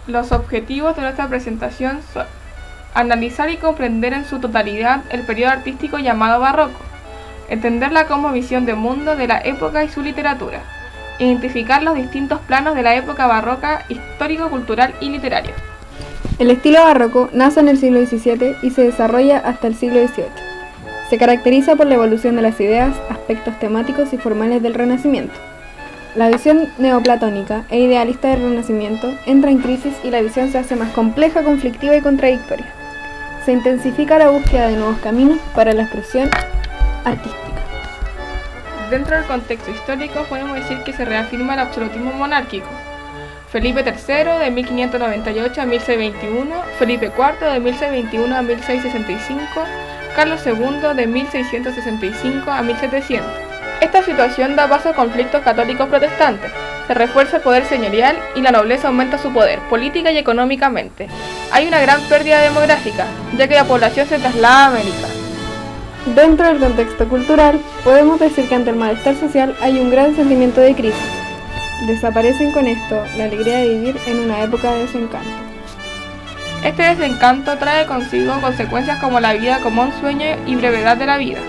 Los objetivos de nuestra presentación son analizar y comprender en su totalidad el periodo artístico llamado barroco, entender la cosmovisión de mundo de la época y su literatura, identificar los distintos planos de la época barroca, histórico, cultural y literario. El estilo barroco nace en el siglo XVII y se desarrolla hasta el siglo XVIII. Se caracteriza por la evolución de las ideas, aspectos temáticos y formales del Renacimiento. La visión neoplatónica e idealista del Renacimiento entra en crisis y la visión se hace más compleja, conflictiva y contradictoria. Se intensifica la búsqueda de nuevos caminos para la expresión artística. Dentro del contexto histórico podemos decir que se reafirma el absolutismo monárquico. Felipe III de 1598 a 1621, Felipe IV de 1621 a 1665, Carlos II de 1665 a 1700. Esta situación da paso a conflictos católicos protestantes, se refuerza el poder señorial y la nobleza aumenta su poder, política y económicamente. Hay una gran pérdida demográfica, ya que la población se traslada a América. Dentro del contexto cultural, podemos decir que ante el malestar social hay un gran sentimiento de crisis. Desaparecen con esto la alegría de vivir en una época de desencanto. Este desencanto trae consigo consecuencias como la vida como un sueño y brevedad de la vida,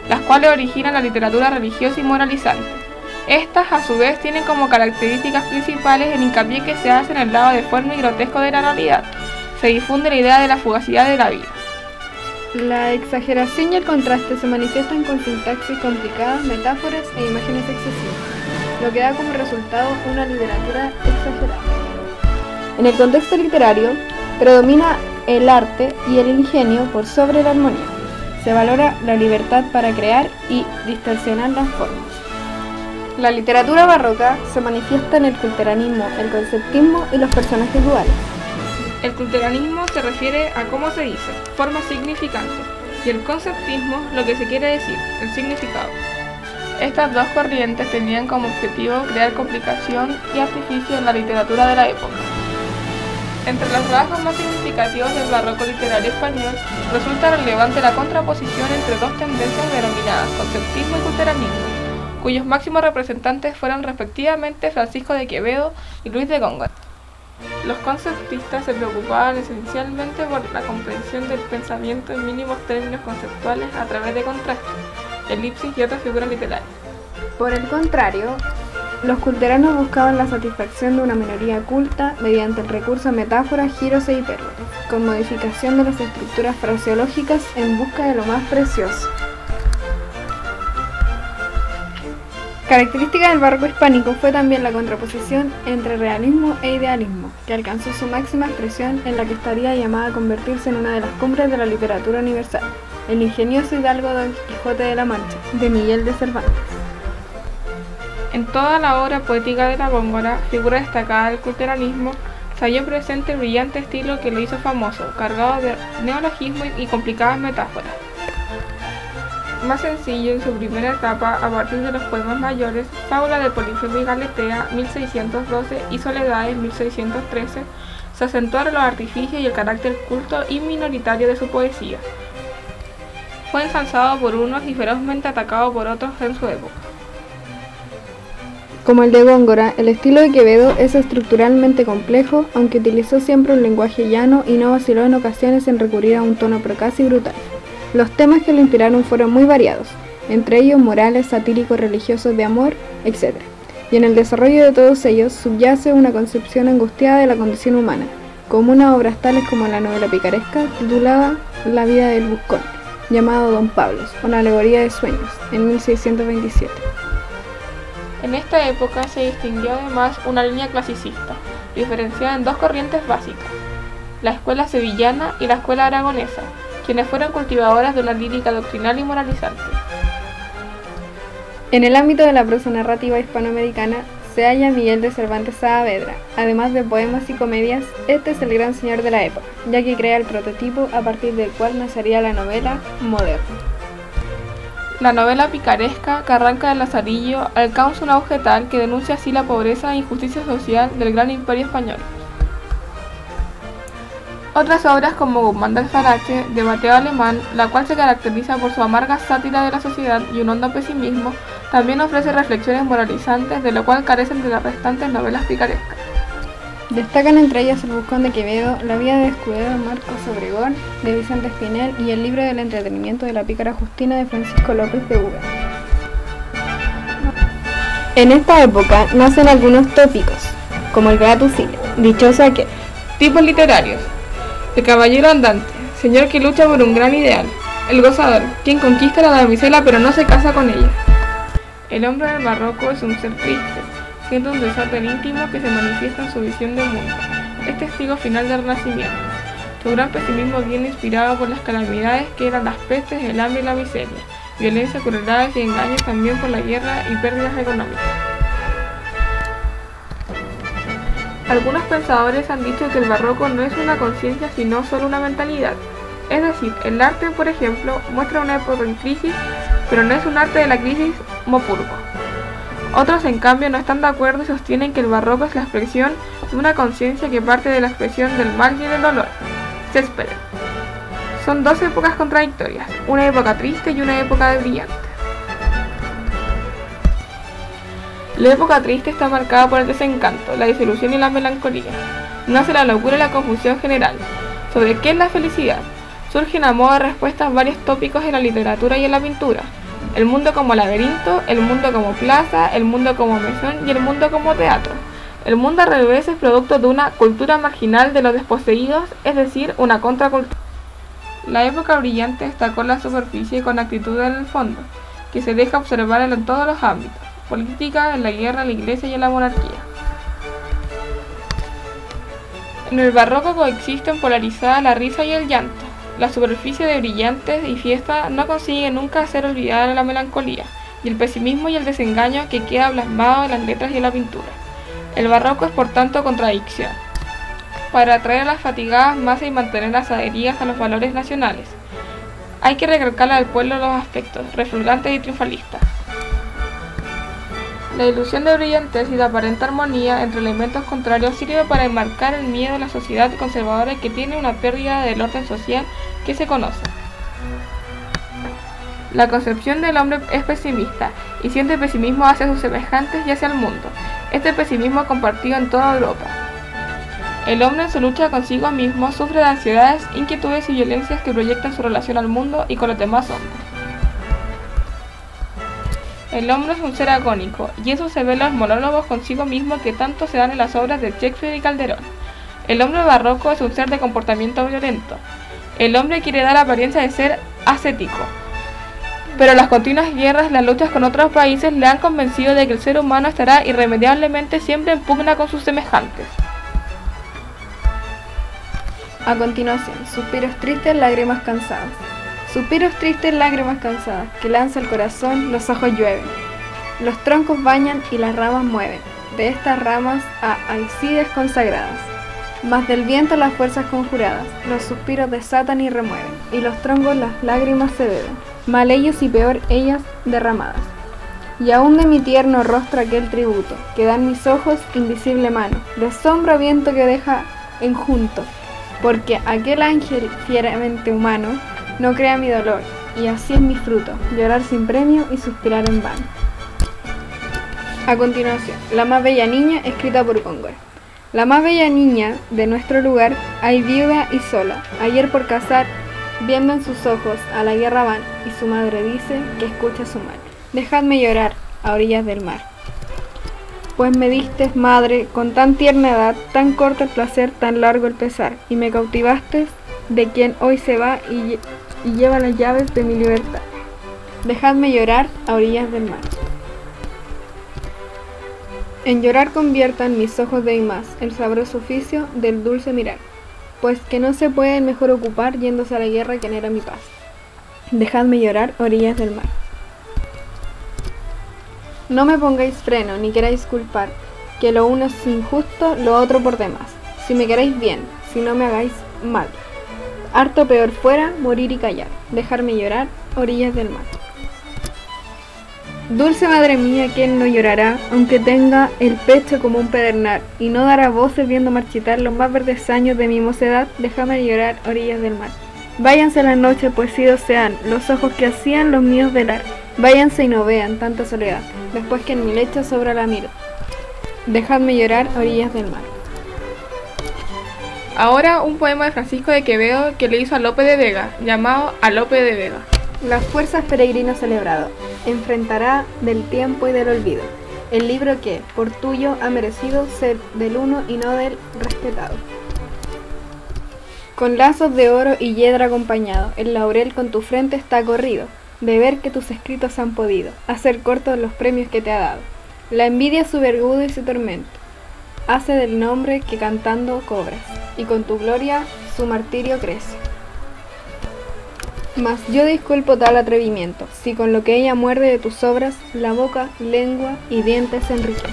las cuales originan la literatura religiosa y moralizante. Estas, a su vez, tienen como características principales el hincapié que se hace en el lado deforme y grotesco de la realidad. Se difunde la idea de la fugacidad de la vida. La exageración y el contraste se manifiestan con sintaxis complicadas, metáforas e imágenes excesivas, lo que da como resultado una literatura exagerada. En el contexto literario, predomina el arte y el ingenio por sobre la armonía. Se valora la libertad para crear y distorsionar las formas. La literatura barroca se manifiesta en el culteranismo, el conceptismo y los personajes duales. El culteranismo se refiere a cómo se dice, forma significante, y el conceptismo lo que se quiere decir, el significado. Estas dos corrientes tenían como objetivo crear complicación y artificio en la literatura de la época. Entre los rasgos más significativos del barroco literario español, resulta relevante la contraposición entre dos tendencias denominadas conceptismo y culteranismo, cuyos máximos representantes fueron respectivamente Francisco de Quevedo y Luis de Góngora. Los conceptistas se preocupaban esencialmente por la comprensión del pensamiento en mínimos términos conceptuales a través de contrastes, elipsis y otras figuras literarias. Por el contrario, los culteranos buscaban la satisfacción de una minoría culta mediante el recurso a metáforas, giros e hipérboles, con modificación de las estructuras fraseológicas en busca de lo más precioso. Característica del barroco hispánico fue también la contraposición entre realismo e idealismo, que alcanzó su máxima expresión en la que estaría llamada a convertirse en una de las cumbres de la literatura universal, el ingenioso hidalgo Don Quijote de la Mancha, de Miguel de Cervantes. En toda la obra poética de la Góngora, figura destacada del culteranismo, se halló presente el brillante estilo que lo hizo famoso, cargado de neologismos y complicadas metáforas. Más sencillo en su primera etapa, a partir de los poemas mayores, Fábula de Polifemo y Galatea, 1612, y Soledades, 1613, se acentuaron los artificios y el carácter culto y minoritario de su poesía. Fue ensalzado por unos y ferozmente atacado por otros en su época. Como el de Góngora, el estilo de Quevedo es estructuralmente complejo, aunque utilizó siempre un lenguaje llano y no vaciló en ocasiones en recurrir a un tono procaz y brutal. Los temas que lo inspiraron fueron muy variados, entre ellos morales, satíricos, religiosos, de amor, etc. Y en el desarrollo de todos ellos subyace una concepción angustiada de la condición humana, como unas obras tales como la novela picaresca titulada La vida del buscón, llamado Don Pablos, una alegoría de sueños, en 1627. En esta época se distinguió además una línea clasicista, diferenciada en dos corrientes básicas, la escuela sevillana y la escuela aragonesa, quienes fueron cultivadoras de una lírica doctrinal y moralizante. En el ámbito de la prosa narrativa hispanoamericana se halla Miguel de Cervantes Saavedra. Además de poemas y comedias, este es el gran señor de la época, ya que crea el prototipo a partir del cual nacería la novela moderna. La novela picaresca, que arranca del Lazarillo, alcanza un auge tal que denuncia así la pobreza e injusticia social del gran imperio español. Otras obras como Guzmán de Alfarache, de Mateo Alemán, la cual se caracteriza por su amarga sátira de la sociedad y un hondo pesimismo, también ofrece reflexiones moralizantes, de lo cual carecen de las restantes novelas picarescas. Destacan entre ellas El Buscón de Quevedo, La vida de Escudero de Marcos Obregón, de Vicente Espinel y El libro del entretenimiento de la pícara Justina de Francisco López de Vega. En esta época nacen algunos tópicos, como el gratucilio, dichoso aquel. Tipos literarios: el caballero andante, señor que lucha por un gran ideal. El gozador, quien conquista a la damisela pero no se casa con ella. El hombre del barroco es un ser triste, siendo un desorden íntimo que se manifiesta en su visión del mundo. Es testigo final del Renacimiento. Su gran pesimismo viene inspirado por las calamidades que eran las pestes, el hambre y la miseria, violencia, crueldades y engaños, también por la guerra y pérdidas económicas. Algunos pensadores han dicho que el barroco no es una conciencia sino solo una mentalidad. Es decir, el arte, por ejemplo, muestra una época en crisis, pero no es un arte de la crisis mopurgo. Otros, en cambio, no están de acuerdo y sostienen que el barroco es la expresión de una conciencia que parte de la expresión del mal y del dolor. Céspedes. Son dos épocas contradictorias, una época triste y una época brillante. La época triste está marcada por el desencanto, la disolución y la melancolía. Nace la locura y la confusión general. ¿Sobre qué es la felicidad? Surgen a modo de respuestas varios tópicos en la literatura y en la pintura. El mundo como laberinto, el mundo como plaza, el mundo como mesón y el mundo como teatro. El mundo al revés es producto de una cultura marginal de los desposeídos, es decir, una contracultura. La época brillante destacó en la superficie y con actitud en el fondo, que se deja observar en todos los ámbitos: política, en la guerra, en la iglesia y en la monarquía. En el barroco coexisten polarizadas la risa y el llanto. La superficie de brillantes y fiesta no consigue nunca hacer olvidar a la melancolía, y el pesimismo y el desengaño que queda plasmado en las letras y en la pintura. El barroco es por tanto contradicción, para atraer a las fatigadas masas y mantenerlas adheridas a los valores nacionales. Hay que recalcarle al pueblo los aspectos refulgantes y triunfalistas. La ilusión de brillantez y de aparente armonía entre elementos contrarios sirve para enmarcar el miedo de la sociedad conservadora que tiene una pérdida del orden social que se conoce. La concepción del hombre es pesimista y siente pesimismo hacia sus semejantes y hacia el mundo. Este pesimismo compartido en toda Europa. El hombre en su lucha consigo mismo sufre de ansiedades, inquietudes y violencias que proyectan su relación al mundo y con los demás hombres. El hombre es un ser agónico, y eso se ve en los monólogos consigo mismo que tanto se dan en las obras de Shakespeare y Calderón. El hombre barroco es un ser de comportamiento violento. El hombre quiere dar la apariencia de ser ascético, pero las continuas guerras y las luchas con otros países le han convencido de que el ser humano estará irremediablemente siempre en pugna con sus semejantes. A continuación, suspiros tristes, lágrimas cansadas. Suspiros tristes, lágrimas cansadas, que lanza el corazón, los ojos llueven. Los troncos bañan y las ramas mueven, de estas ramas a alcides consagradas. Mas del viento las fuerzas conjuradas, los suspiros desatan y remueven, y los troncos las lágrimas se beben, mal ellos y peor ellas derramadas. Y aún de mi tierno rostro aquel tributo, que dan mis ojos invisible mano, de sombra viento que deja enjunto, porque aquel ángel fieramente humano no crea mi dolor, y así es mi fruto, llorar sin premio y suspirar en vano. A continuación, La más bella niña, escrita por Góngora. La más bella niña de nuestro lugar, hay viuda y sola, ayer por casar, viendo en sus ojos a la guerra van, y su madre dice que escucha su mal. Dejadme llorar a orillas del mar. Pues me distes, madre, con tan tierna edad, tan corto el placer, tan largo el pesar, y me cautivaste de quien hoy se va y lleva las llaves de mi libertad. Dejadme llorar a orillas del mar. En llorar conviertan mis ojos de más el sabroso oficio del dulce mirar, pues que no se puede mejor ocupar yéndose a la guerra que era mi paz. Dejadme llorar a orillas del mar. No me pongáis freno ni queráis culpar, que lo uno es injusto, lo otro por demás. Si me queréis bien, si no me hagáis mal. Harto peor fuera morir y callar, dejarme llorar a orillas del mar. Dulce madre mía, ¿quién no llorará, aunque tenga el pecho como un pedernal, y no dará voces viendo marchitar los más verdes años de mi mocedad? Déjame llorar a orillas del mar. Váyanse las noches, pues idos sean los ojos que hacían los míos velar. Váyanse y no vean tanta soledad, después que en mi lecho sobra la miro. Dejadme llorar a orillas del mar. Ahora un poema de Francisco de Quevedo que le hizo a Lope de Vega, llamado A Lope de Vega. Las fuerzas peregrino celebrado, enfrentará del tiempo y del olvido, el libro que, por tuyo, ha merecido ser del uno y no del respetado. Con lazos de oro y hiedra acompañado, el laurel con tu frente está corrido, de ver que tus escritos han podido hacer cortos los premios que te ha dado. La envidia su vergudo y su tormento hace del nombre que cantando cobras, y con tu gloria su martirio crece. Mas yo disculpo tal atrevimiento, si con lo que ella muerde de tus obras, la boca, lengua y dientes se enriquece.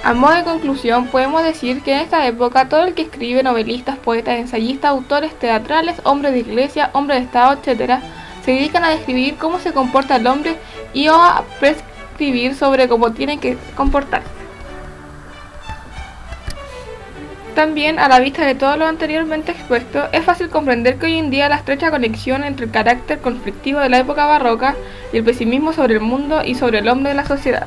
A modo de conclusión, podemos decir que en esta época todo el que escribe, novelistas, poetas, ensayistas, autores teatrales, hombres de iglesia, hombres de estado, etc., se dedican a describir cómo se comporta el hombre y a prescribir sobre cómo tienen que comportarse. También, a la vista de todo lo anteriormente expuesto, es fácil comprender que hoy en día la estrecha conexión entre el carácter conflictivo de la época barroca y el pesimismo sobre el mundo y sobre el hombre de la sociedad.